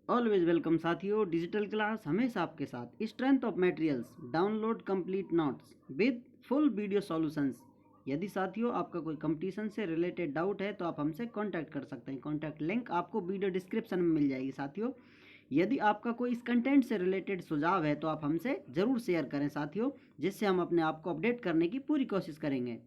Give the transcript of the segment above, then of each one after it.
Always welcome साथियों, digital class हमेशा आपके साथ। Strength of materials, download complete notes with full video solutions. यदि साथियों आपका कोई कंपटीशन से रिलेटेड डाउट है तो आप हमसे कांटेक्ट कर सकते हैं। कांटेक्ट लिंक आपको वीडियो डिस्क्रिप्शन में मिल जाएगी साथियों। यदि आपका कोई इस कंटेंट से रिलेटेड सुझाव है तो आप हमसे ज़रूर शेयर करें साथियों, जिससे हम अपने आप को अपडेट करने की पूरी कोशिश करेंगे।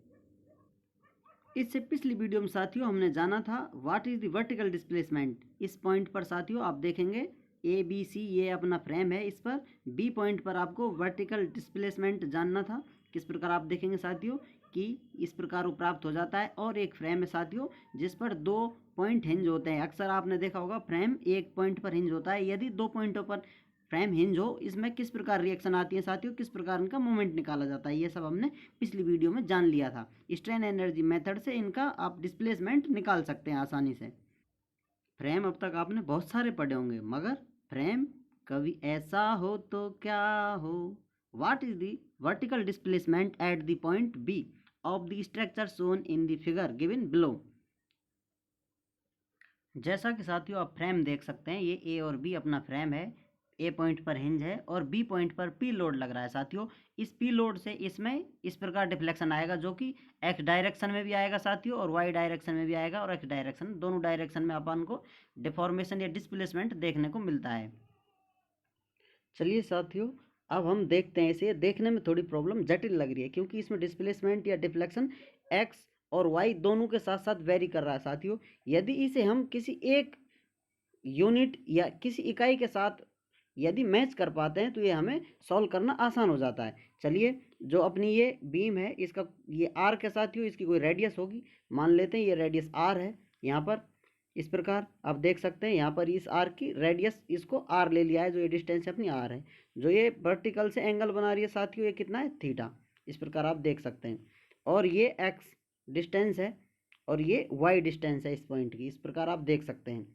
इससे पिछली वीडियो में साथियों हमने जाना था what is the vertical displacement. इस पॉइंट पर साथियों आप देखेंगे ए बी सी ये अपना फ्रेम है, इस पर बी पॉइंट पर आपको वर्टिकल डिस्प्लेसमेंट जानना था। किस प्रकार आप देखेंगे साथियों कि इस प्रकार वो प्राप्त हो जाता है। और एक फ्रेम है साथियों जिस पर दो पॉइंट हिंज होते हैं। अक्सर आपने देखा होगा फ्रेम एक पॉइंट पर हिंज होता है। यदि दो पॉइंटों पर फ्रेम हिंज हो, इसमें किस प्रकार रिएक्शन आती है साथियों, किस प्रकार इनका मोमेंट निकाला जाता है, ये सब हमने पिछली वीडियो में जान लिया था। स्ट्रेन एनर्जी मेथड से इनका आप डिस्प्लेसमेंट निकाल सकते हैं आसानी से। फ्रेम अब तक आपने बहुत सारे पढ़े होंगे, मगर फ्रेम कभी ऐसा हो तो क्या हो। What is the vertical displacement at the point B of the structure shown in the figure given below. जैसा कि साथियों आप फ्रेम देख सकते हैं, ये ए और बी अपना फ्रेम है। ए पॉइंट पर हिंज है और बी पॉइंट पर पी लोड लग रहा है साथियों। इस पी लोड से इसमें इस प्रकार डिफ्लेक्शन आएगा, जो कि एक्स डायरेक्शन में भी आएगा साथियों और वाई डायरेक्शन में भी आएगा। और एक्स डायरेक्शन, दोनों डायरेक्शन में अपन को डिफॉर्मेशन या डिस्प्लेसमेंट देखने को मिलता है। चलिए साथियों अब हम देखते हैं इसे। देखने में थोड़ी प्रॉब्लम जटिल लग रही है क्योंकि इसमें डिस्प्लेसमेंट या डिफ्लेक्शन एक्स और वाई दोनों के साथ साथ वेरी कर रहा है साथियों। यदि इसे हम किसी एक यूनिट या किसी इकाई के साथ यदि मैच कर पाते हैं तो ये हमें सॉल्व करना आसान हो जाता है। चलिए, जो अपनी ये बीम है इसका ये आर के साथ ही इसकी कोई रेडियस होगी, मान लेते हैं ये रेडियस आर है। यहाँ पर इस प्रकार आप देख सकते हैं, यहाँ पर इस आर की रेडियस इसको आर ले लिया है, जो ये डिस्टेंस अपनी आर है। जो ये वर्टिकल से एंगल बना रही है साथियों, ये कितना है, थीटा। इस प्रकार आप देख सकते हैं। और ये एक्स डिस्टेंस है और ये वाई डिस्टेंस है इस पॉइंट की। इस प्रकार आप देख सकते हैं।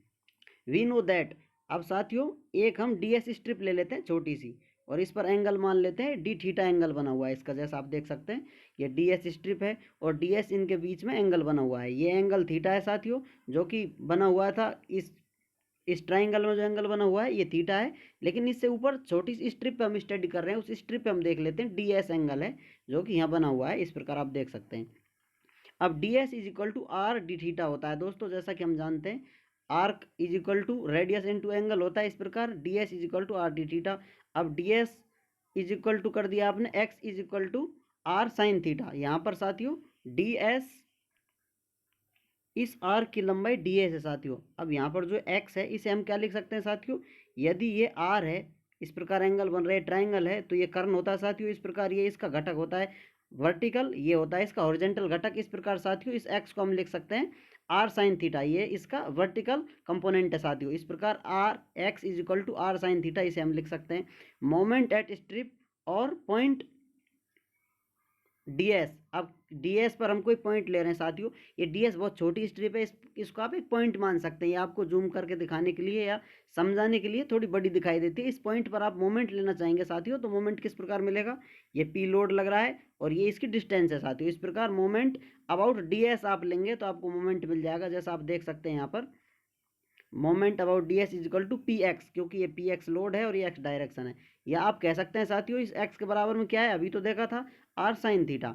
We know that. अब साथियों एक हम डी एस स्ट्रिप ले लेते हैं छोटी सी, और इस पर एंगल मान लेते हैं डी थीटा एंगल बना हुआ है इसका। जैसा आप देख सकते हैं ये डी एस स्ट्रिप है और डी एस इनके बीच में एंगल बना हुआ है। ये एंगल थीटा है साथियों, जो कि बना हुआ था इस ट्राइंगल में जो एंगल बना हुआ है ये थीटा है। लेकिन इससे ऊपर छोटी सी स्ट्रिप पे हम स्टडी कर रहे हैं, उस स्ट्रिप पे हम देख लेते हैं डी एस एंगल है, जो कि यहाँ बना हुआ है। इस प्रकार आप देख सकते हैं। अब D S is equal to R D theta होता है दोस्तों, जैसा कि हम जानते हैं arc is equal to radius into angle होता है। इस प्रकार D S is equal to R D theta. अब D S is equal to कर दिया आपने X is equal to R sine theta. यहाँ पर साथियों डी एस, इस आर्क की लंबाई डी एस है साथियों। अब यहाँ पर जो एक्स है इसे हम क्या लिख सकते हैं साथियों, यदि ये आर है, इस प्रकार एंगल बन रहे ट्राइंगल है, तो ये कर्ण होता है साथियों। इस प्रकार ये इसका घटक होता है वर्टिकल, ये होता है इसका हॉरिजॉन्टल घटक। इस प्रकार साथियों इस एक्स को हम लिख सकते हैं आर साइन थीटा, ये इसका वर्टिकल कंपोनेंट है साथियों। इस प्रकार R X is equal to R sine theta, इसे हम लिख सकते हैं। मोमेंट एट स्ट्रिप और पॉइंट डीएस। अब डीएस पर हम कोई पॉइंट ले रहे हैं साथियों, ये डीएस बहुत छोटी स्ट्रिप है, इसको आप एक पॉइंट मान सकते हैं। ये आपको जूम करके दिखाने के लिए या समझाने के लिए थोड़ी बड़ी दिखाई देती है। इस पॉइंट पर आप मोमेंट लेना चाहेंगे साथियों, तो मोमेंट किस प्रकार मिलेगा, ये पी लोड लग रहा है और ये इसकी डिस्टेंस है साथियों। इस प्रकार मोमेंट अबाउट डीएस आप लेंगे तो आपको मोमेंट मिल जाएगा। जैसा आप देख सकते हैं यहाँ पर moment about D S is equal to P X, क्योंकि ये पी एक्स लोड है और ये एक्स डायरेक्शन है। या आप कह सकते हैं साथियों इस एक्स के बराबर में क्या है, अभी तो देखा था R sine theta,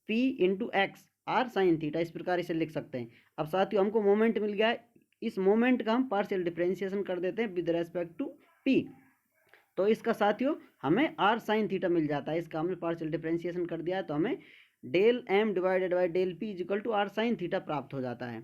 P into X R sine theta. इस प्रकार इसे लिख सकते हैं। अब साथियों हमको मोमेंट मिल गया है, इस मोमेंट का हम पार्शियल डिफरेंशिएशन कर देते हैं विद रेस्पेक्ट टू पी। तो इसका साथियों हमें आर साइन थीटा मिल जाता है। इसका हमने पार्शियल डिफरेंशिएशन कर दिया है, तो हमें del M divided by del P is equal to R sine theta प्राप्त हो जाता है।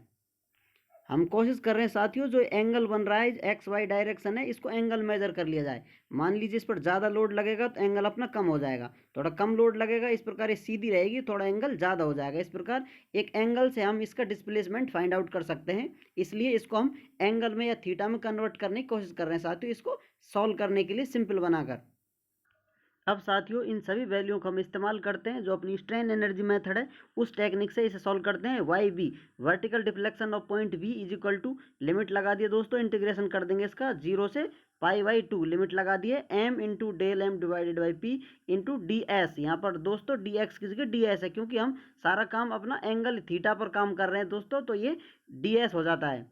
हम कोशिश कर रहे हैं साथियों जो एंगल बन रहा है एक्स वाई डायरेक्शन है, इसको एंगल मेजर कर लिया जाए। मान लीजिए इस पर ज़्यादा लोड लगेगा तो एंगल अपना कम हो जाएगा, थोड़ा कम लोड लगेगा इस प्रकार ये सीधी रहेगी, थोड़ा एंगल ज़्यादा हो जाएगा। इस प्रकार एक एंगल से हम इसका डिस्प्लेसमेंट फाइंड आउट कर सकते हैं। इसलिए इसको हम एंगल में या थीटा में कन्वर्ट करने की कोशिश कर रहे हैं साथियों, इसको सॉल्व करने के लिए सिंपल बनाकर। अब साथियों इन सभी वैल्यू को हम इस्तेमाल करते हैं जो अपनी स्ट्रेन एनर्जी मेथड है, उस टेक्निक से इसे सॉल्व करते हैं। Y B vertical deflection of point B is equal to, limit लगा दिए दोस्तों, इंटीग्रेशन कर देंगे इसका 0 से पाई बाई 2, लिमिट लगा दिए M into del M divided by P into D S. यहाँ पर दोस्तों डी एक्स की जगह डी एस है, क्योंकि हम सारा काम अपना एंगल थीटा पर काम कर रहे हैं दोस्तों, तो ये डी एस हो जाता है।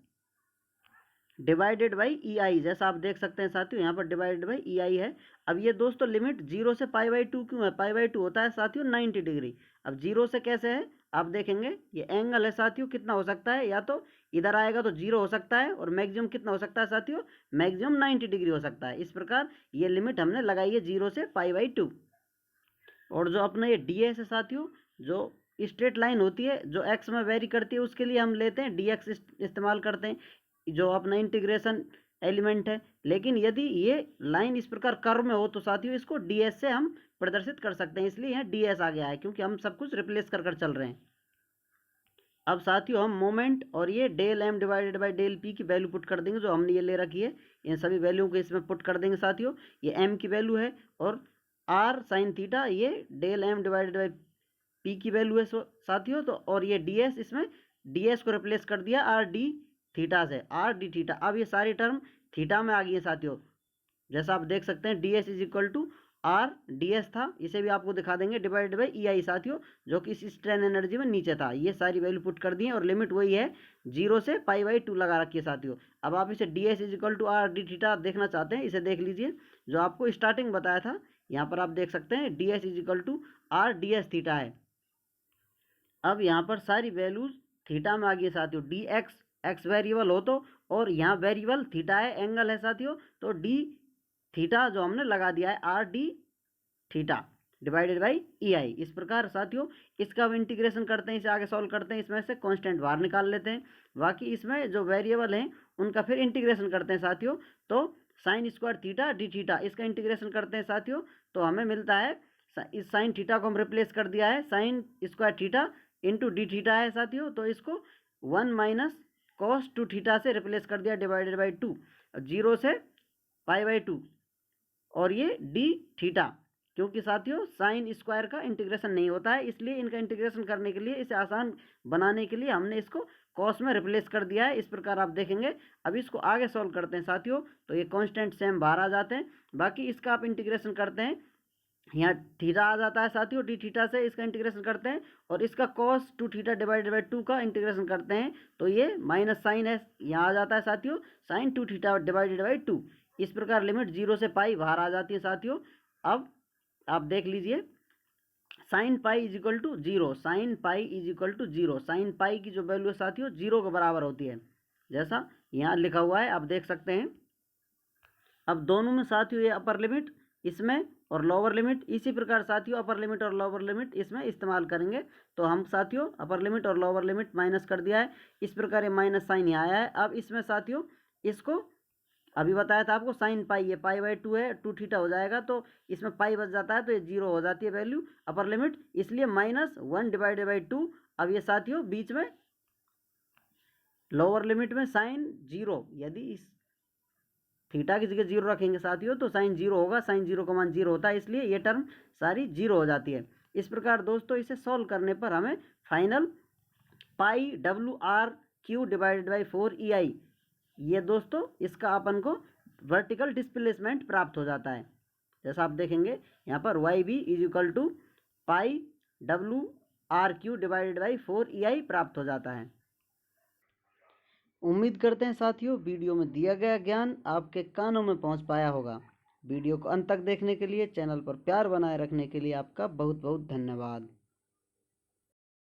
डिवाइडेड बाई ई आई, जैसा आप देख सकते हैं साथियों यहाँ पर डिवाइडेड बाई ई आई है। अब ये दोस्तों लिमिट 0 से π/2 क्यों है? π/2 होता है साथियों 90 डिग्री। अब 0 से कैसे है आप देखेंगे, ये एंगल है साथियों, कितना हो सकता है, या तो इधर आएगा तो 0 हो सकता है, और मैक्सिमम कितना हो सकता है साथियों, मैक्सिमम 90 डिग्री हो सकता है। इस प्रकार ये लिमिट हमने लगाई है 0 से π/2। और जो अपना ये डी एस है साथियों, जो स्ट्रेट लाइन होती है जो एक्स में वेरी करती है, उसके लिए हम लेते हैं डी एक्स इस्तेमाल करते हैं, जो अपना इंटीग्रेशन एलिमेंट है। लेकिन यदि ये लाइन इस प्रकार कर्व में हो तो साथियों इसको डी एस से हम प्रदर्शित कर सकते हैं, इसलिए यहाँ डी एस आ गया है, क्योंकि हम सब कुछ रिप्लेस कर चल रहे हैं। अब साथियों हम मोमेंट और ये del M divided by del P की वैल्यू पुट कर देंगे, जो हमने ये ले रखी है, इन सभी वैल्यू को इसमें पुट कर देंगे साथियों। ये एम की वैल्यू है, और आर साइन थीटा ये del M divided by P की वैल्यू है साथियों। तो और ये डी एस, इसमें डी एस को रिप्लेस कर दिया आर डी थीटा से, आर डी थीटा। अब ये सारी टर्म थीटा में आ गई है साथियों, जैसा आप देख सकते हैं D S is equal to R D S था, इसे भी आपको दिखा देंगे डिवाइडेड बाई ई आई साथियों, जो कि इस स्ट्रेन एनर्जी में नीचे था। ये सारी वैल्यू पुट कर दी है, और लिमिट वही है 0 से π/2 लगा रखी है साथियों। अब आप इसे D S is equal to R D theta देखना चाहते हैं, इसे देख लीजिए, जो आपको स्टार्टिंग बताया था यहाँ पर आप देख सकते हैं D S is equal to R D S theta है। अब यहाँ पर सारी वैल्यूज थीटा में आ गई साथियों, डी एक्स, एक्स वेरिएबल हो तो, और यहाँ वेरिएबल थीटा है, एंगल है साथियों, तो डी थीटा जो हमने लगा दिया है R D theta divided by E I. इस प्रकार साथियों इसका अब इंटीग्रेशन करते हैं, इसे आगे सॉल्व करते हैं, इसमें से कांस्टेंट बाहर निकाल लेते हैं, बाकी इसमें जो वेरिएबल हैं उनका फिर इंटीग्रेशन करते हैं साथियों। तो sine square theta D theta, इसका इंटीग्रेशन करते हैं साथियों, तो हमें मिलता है, इस साइन थीटा को हम रिप्लेस कर दिया है sine square theta into D theta है साथियों, तो इसको 1 माइनस कॉस 2 थीटा से रिप्लेस कर दिया डिवाइडेड बाई 2, 0 से π/2, और ये डी थीटा, क्योंकि साथियों साइन स्क्वायर का इंटीग्रेशन नहीं होता है, इसलिए इनका इंटीग्रेशन करने के लिए, इसे आसान बनाने के लिए हमने इसको कॉस में रिप्लेस कर दिया है। इस प्रकार आप देखेंगे। अब इसको आगे सॉल्व करते हैं साथियों, तो ये कांस्टेंट सेम बाहर आ जाते हैं, बाकी इसका आप इंटीग्रेशन करते हैं, यहाँ थीटा आ जाता है साथियों डी थीटा से, इसका इंटीग्रेशन करते हैं, और इसका कॉस 2 थीटा डिवाइडेड बाई 2 का इंटीग्रेशन करते हैं, तो ये माइनस साइन है यहाँ आ जाता है साथियों, साइन 2 थीटा डिवाइडेड बाई 2। इस प्रकार लिमिट 0 से पाई बाहर आ जाती है साथियों। अब आप देख लीजिए, sine pi is equal to 0, sine pi is equal to 0, sine pi की जो वैल्यू है साथियों 0 के बराबर होती है, जैसा यहाँ लिखा हुआ है आप देख सकते हैं। अब दोनों में साथियों ये अपर लिमिट इसमें और लोअर लिमिट, इसी प्रकार साथियों अपर लिमिट और लोअर लिमिट इसमें इस्तेमाल करेंगे। तो हम साथियों अपर लिमिट और लोअर लिमिट माइनस कर दिया है, इस प्रकार ये माइनस साइन यहाँ आया है। अब इसमें साथियों इसको अभी बताया था आपको साइन पाई, ये π/2 है, 2 थीटा हो जाएगा, तो इसमें पाई बच जाता है, तो ये 0 हो जाती है वैल्यू अपर लिमिट, इसलिए -1 डिवाइडेड बाई 2। अब ये साथियों बीच में लोअर लिमिट में साइन 0, यदि इस थीटा की जगह 0 रखेंगे साथियों तो साइन 0 होगा, साइन 0 का मान 0 होता है, इसलिए ये टर्म सारी 0 हो जाती है। इस प्रकार दोस्तों इसे सॉल्व करने पर हमें final πWR³ divided by 4EI, ये दोस्तों इसका अपन को वर्टिकल डिस्प्लेसमेंट प्राप्त हो जाता है। जैसा आप देखेंगे यहाँ पर YB is equal to πWR³ divided by 4EI प्राप्त हो जाता है। उम्मीद करते हैं साथियों वीडियो में दिया गया ज्ञान आपके कानों में पहुंच पाया होगा। वीडियो को अंत तक देखने के लिए, चैनल पर प्यार बनाए रखने के लिए आपका बहुत बहुत धन्यवाद।